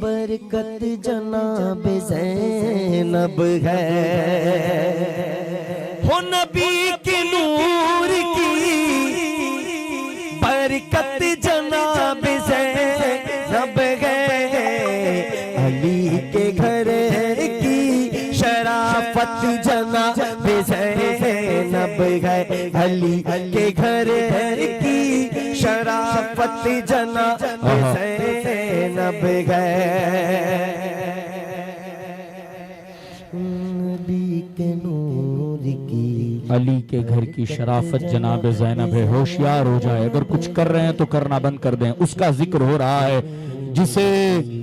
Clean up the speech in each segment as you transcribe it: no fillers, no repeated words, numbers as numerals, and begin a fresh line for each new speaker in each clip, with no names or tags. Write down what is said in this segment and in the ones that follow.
برکت جناب زینب ہے، ہو نبی کے نور کی برکت جناب زینب ہے، علی کے گھر کی شرافت جناب زینب ہے، علی کے گھر کی شرافت جناب زینب ہے، علی کے نور کی
علی کے گھر کی شرافت جناب زینب ہے۔ ہوشیار ہو جائے، اگر کچھ کر رہے ہیں تو کرنا بند کر دیں۔ اس کا ذکر ہو رہا ہے جسے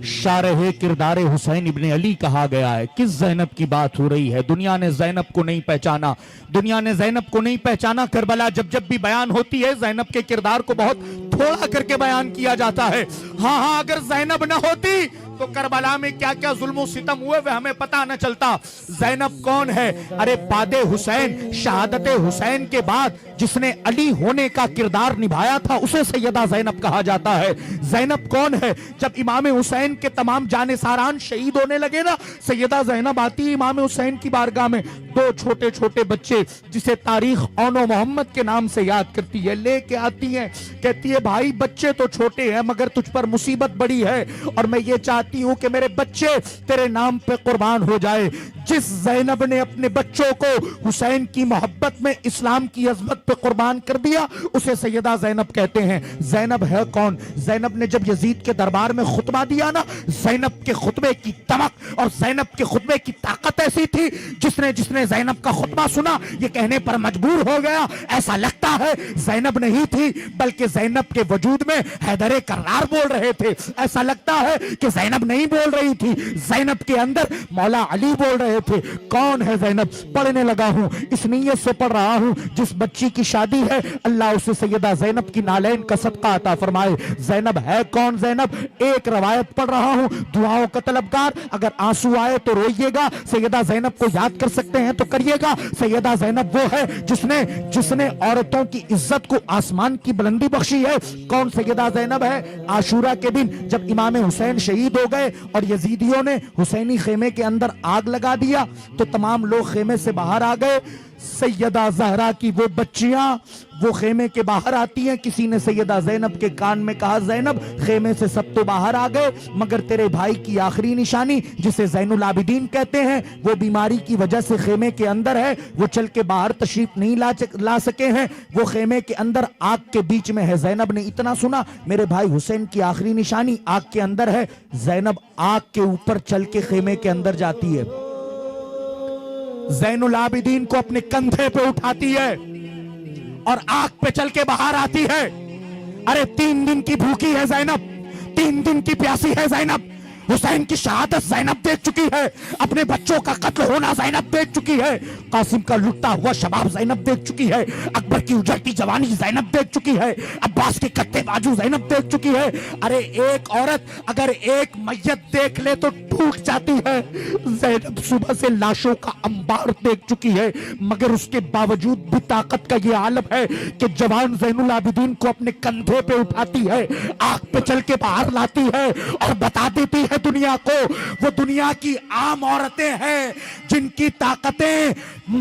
شارح کردار حسین ابن علی کہا گیا ہے۔ کس زینب کی بات ہو رہی ہے؟ دنیا نے زینب کو نہیں پہچانا، دنیا نے زینب کو نہیں پہچانا۔ کربلا جب بھی بیان ہوتی ہے زینب کے کردار کو بہت تھوڑا کر کے بیان کیا جاتا ہے۔ ہاں اگر زینب نہ ہوتی تو کربلا میں کیا کیا ظلم و ستم ہوئے وہ ہمیں پتہ نہ چلتا۔ زینب کون ہے؟ ارے باد حسین، شہادت حسین کے بعد جس نے علی ہونے کا کردار نبھایا تھا اسے سیدہ زینب کہا جاتا ہے۔ زینب کون ہے؟ جب امام حسین کے تمام جانثاران شہید ہونے لگے نا، سیدہ زینب آتی ہے امام حسین کی بارگاہ میں، دو چھوٹے چھوٹے بچے جسے تاریخ اون و محمد کے نام سے یاد کرتی ہے، لے کے آتی ہیں، کہتی ہے بھائی بچے تو چھوٹے ہیں مگر تجھ پر مصیبت بڑی ہے اور میں یہ چاہتی ہوں کہ میرے بچے تیرے نام پہ قربان ہو جائے۔ جس زینب نے اپنے بچوں کو حسین کی محبت میں اسلام کی عظمت پہ قربان کر دیا اسے سیدہ زینب کہتے ہیں۔ زینب ہے کون؟ زینب نے جب یزید کے دربار میں خطبہ دیا نا، زینب کے خطبے کی دمک اور زینب کے خطبے کی طاقت ایسی تھی، جس نے زینب کا خطبہ سنا یہ کہنے پر مجبور ہو گیا ایسا لگتا ہے زینب نہیں تھی بلکہ زینب کے وجود میں حیدر کرار بول رہے تھے، ایسا لگتا ہے کہ زینب نہیں بول رہی تھی، زینب کے اندر مولا علی بول رہے تھے۔ کون ہے زینب؟ پڑھنے لگا ہوں، اس نیت سے پڑھ رہا ہوں جس بچی کی شادی ہے اللہ اسے سیدہ زینب کی نالین کا صدقہ عطا فرمائے۔ زینب ہے کون؟ زینب ایک روایت پڑھ رہا ہوں، دعاؤں کا طلبگار، اگر آنسو آئے تو روئیے گا، سیدہ زینب کو یاد کر سکتے ہیں تو کریے گا۔ سیدہ زینب وہ ہے جس نے عورتوں کی عزت کو آسمان کی بلندی بخشی ہے۔ کون سیدہ زینب ہے؟ عاشورہ کے دن جب امام حسین شہید ہو گئے اور یزیدیوں نے حسینی خیمے کے اندر آگ لگا دیا تو تمام لوگ خیمے سے باہر آ گئے، سیدہ زہرا کی وہ بچیاں وہ خیمے کے باہر آتی ہیں، کسی نے سیدہ زینب کے کان میں کہا زینب خیمے سے سب تو باہر آ گئے مگر تیرے بھائی کی آخری نشانی جسے زین العابدین کہتے ہیں وہ بیماری کی وجہ سے خیمے کے اندر ہے، وہ چل کے باہر تشریف نہیں لا سکے ہیں، وہ خیمے کے اندر آگ کے بیچ میں ہے۔ زینب نے اتنا سنا میرے بھائی حسین کی آخری نشانی آگ کے اندر ہے، زینب آگ کے اوپر چل کے خیمے کے اندر جاتی ہے، زین العابدین کو اپنے کندھے پہ اٹھاتی ہے اور آگ پہ چل کے باہر آتی ہے۔ ارے 3 دن کی بھوکی ہے زینب، 3 دن کی پیاسی ہے زینب، حسین کی شہادت زینب دیکھ چکی ہے، اپنے بچوں کا قتل ہونا زینب دیکھ چکی ہے، قاسم کا لٹتا ہوا شباب زینب دیکھ چکی ہے، اکبر کی اجڑتی جوانی زینب دیکھ چکی ہے، عباس کے کتے بازو زینب دیکھ چکی ہے۔ ارے ایک عورت اگر ایک میت دیکھ لے تو ٹوٹ جاتی ہے، زینب صبح سے لاشوں کا انبار دیکھ چکی ہے مگر اس کے باوجود بھی طاقت کا یہ عالم ہے کہ جوان زین العابدین کو اپنے کندھے پہ اٹھاتی ہے، آگ پہ چل کے باہر لاتی ہے اور بتا دیتی ہے دنیا کو وہ دنیا کی عام عورتیں ہیں جن کی طاقتیں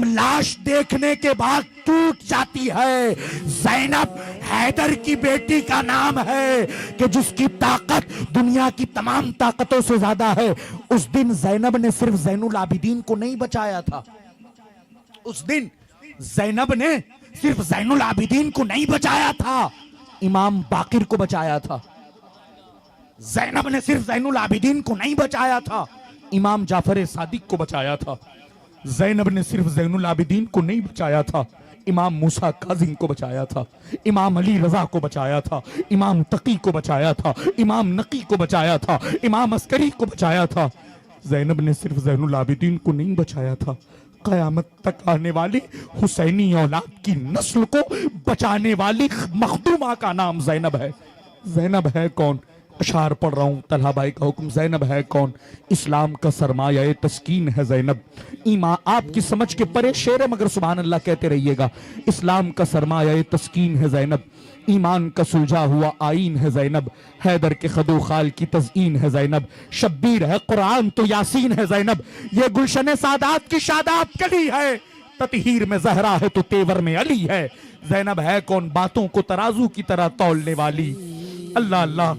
لاش دیکھنے کے بعد ٹوٹ جاتی ہے۔ زینب حیدر کی بیٹی کا نام ہے کہ جس کی طاقت دنیا کی تمام طاقتوں سے زیادہ ہے۔ اس دن زینب نے صرف زین العابدین کو نہیں بچایا تھا، اس دن زینب نے صرف زین العابدین کو نہیں بچایا تھا، امام باقر کو بچایا تھا۔ زینب نے صرف زین العابدین کو نہیں بچایا تھا، امام جعفر صادق کو بچایا تھا۔ زینب نے صرف زین العابدین کو نہیں بچایا تھا، امام موسیٰ کاظم کو بچایا تھا، امام علی رضا کو بچایا تھا، امام تقی کو بچایا تھا، امام نقی کو بچایا تھا، امام عسکری کو بچایا تھا۔ زینب نے صرف زین العابدین کو نہیں بچایا تھا، قیامت تک آنے والی حسینی اولاد کی نسل کو بچانے والی مخدومہ کا نام زینب ہے۔ زینب ہے کون؟ اشعار پڑھ رہا ہوں طلحہ بھائی کا حکم. زینب ہے کون؟ اسلام کا سرمایہ تسکین ہے زینب. ایمان آپ کی سمجھ کے پرے شعر ہے مگر سبحان اللہ کہتے رہیے گا. اسلام کا سرمایہ تسکین ہے زینب, ایمان کا سلجھا ہوا آئین ہے زینب, حیدر کے خدو خال کی تزئین ہے زینب, شبیر ہے قرآن تو یاسین ہے زینب, یہ گلشن سادات کی شاداب کلی ہے, تطہیر میں زہرا ہے تو تیور میں علی ہے. زینب ہے کون؟ باتوں کو ترازو کی طرح تولنے والی. اللہ اللہ.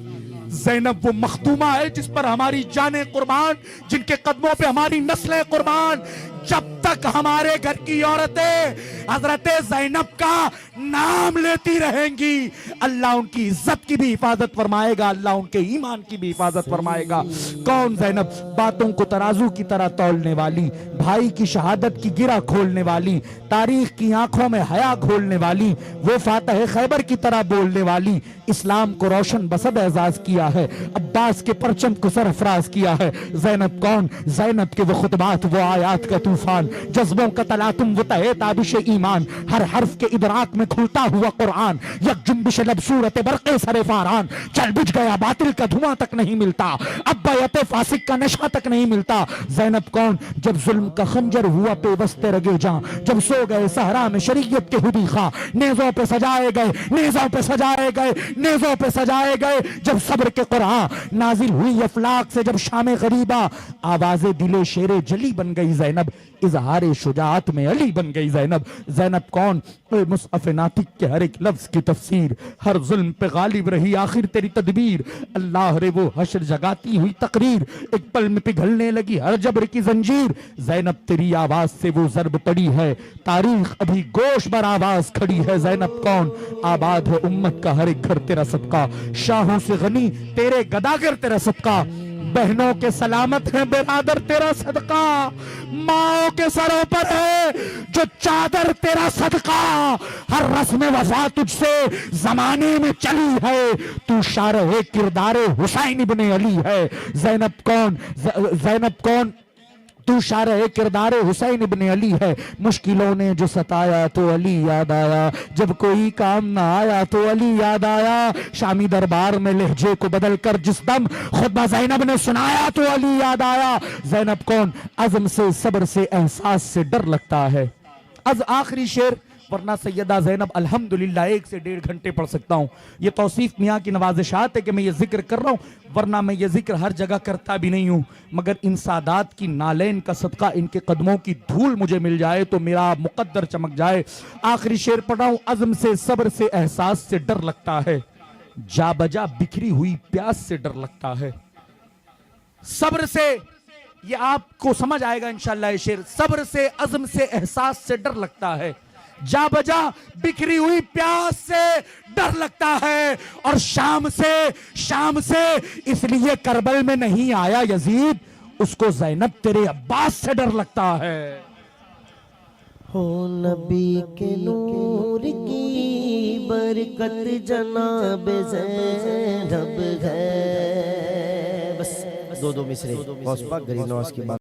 زینب وہ مخدومہ ہے جس پر ہماری جانیں قربان, جن کے قدموں پہ ہماری نسلیں قربان. جب تک ہمارے گھر کی عورتیں حضرت زینب کا نام لیتی رہیں گی, اللہ ان کی عزت کی بھی حفاظت فرمائے گا, اللہ ان کے ایمان کی بھی حفاظت فرمائے گا. کون زینب؟ باتوں کو ترازو کی طرح تولنے والی, بھائی کی شہادت کی گرہ کھولنے والی, تاریخ کی آنکھوں میں حیا کھولنے والی, وہ فاتح خیبر کی طرح بولنے والی, اسلام کو روشن بسد اعزاز کیا ہے, عباس کے پرچم کو سرفراز کیا ہے. زینب کون؟ زینب کے وہ خطبات, وہ آیات کا طوفان, جذبوں کا تلاطم, وہ تہے تابش ایمان, ہر حرف کے ادراک میں کھلتا ہوا قرآن, یک جنبش لب صورت برق سر فاران, چل بجھ گیا باطل کا دھواں تک نہیں ملتا, اب بیعت فاسق کا نشہ تک نہیں ملتا. زینب کون؟ جب ظلم کا خنجر ہوا پہ بستے رگے جاں, جب سو گئے صحرا میں شریعت کے ہدی خواہ, نیزوں پہ سجائے گئے, نیزوں پہ سجائے گئے, نیزوں پہ سجائے گئے, جب صبر کے قرآن نازل ہوئی افلاق سے, جب شام غریبہ آواز دل شیر جلی بن گئی زینب, اظہار شجاعت میں علی بن گئی زینب. زینب کون؟ مصحف ناطق کے ہر ایک لفظ کی تفسیر, ہر ظلم پہ غالب رہی آخر تیری تدبیر, اللہ رے وہ حشر جگاتی ہوئی تقریر, ایک پل میں پگھلنے لگی ہر جبر کی زنجیر. زینب تیری آواز سے وہ ضرب پڑی ہے, تاریخ ابھی گوش بر آواز کھڑی ہے. زینب کون؟ آباد ہے امت کا ہر ایک گھر تیرا صدقہ, شاہوں سے غنی تیرے گداگر تیرا صدقہ, بہنوں کے سلامت ہیں برادر تیرا صدقہ, ماؤں کے سروں پر ہے جو چادر تیرا صدقہ, ہر رسم وفا تجھ سے زمانے میں چلی ہے, تو شارح کردار حسین ابن علی ہے. زینب کون؟ زینب کون؟ تو شارح کردار حسین ابن علی ہے, مشکلوں نے جو ستایا تو علی یاد آیا, جب کوئی کام نہ آیا تو علی یاد آیا, شامی دربار میں لہجے کو بدل کر جس دم خطبہ زینب نے سنایا تو علی یاد آیا. زینب کون؟ عزم سے, صبر سے, احساس سے ڈر لگتا ہے. از آخری شعر, ورنہ سیدہ زینب الحمدللہ 1 سے 1.5 گھنٹے پڑھ سکتا ہوں. یہ توصیف میاں کی نوازشات ہے کہ میں یہ ذکر کر رہا ہوں, ورنہ میں یہ ذکر ہر جگہ کرتا بھی نہیں ہوں, مگر ان سادات کی نالین کا صدقہ, ان کے قدموں کی دھول مجھے مل جائے تو میرا مقدر چمک جائے. آخری شعر پڑھ رہا ہوں. عزم سے, صبر سے, احساس سے ڈر لگتا ہے, جا بجا بکھری ہوئی پیاس سے ڈر لگتا ہے. صبر سے, یہ آپ کو سمجھ آئے گا انشاءاللہ یہ شعر, صبر سے, عزم سے, احساس سے ڈر لگتا ہے, جا بجا بکھری ہوئی پیاس سے ڈر لگتا ہے, اور شام سے اس لیے کربل میں نہیں آیا یزید, اس کو زینب تیرے عباس سے ڈر لگتا ہے.
ہو نبی کے نور کی برکت جناب زینب ہے. بس 2 مصرے غوث پاک گریب نواز کی بات.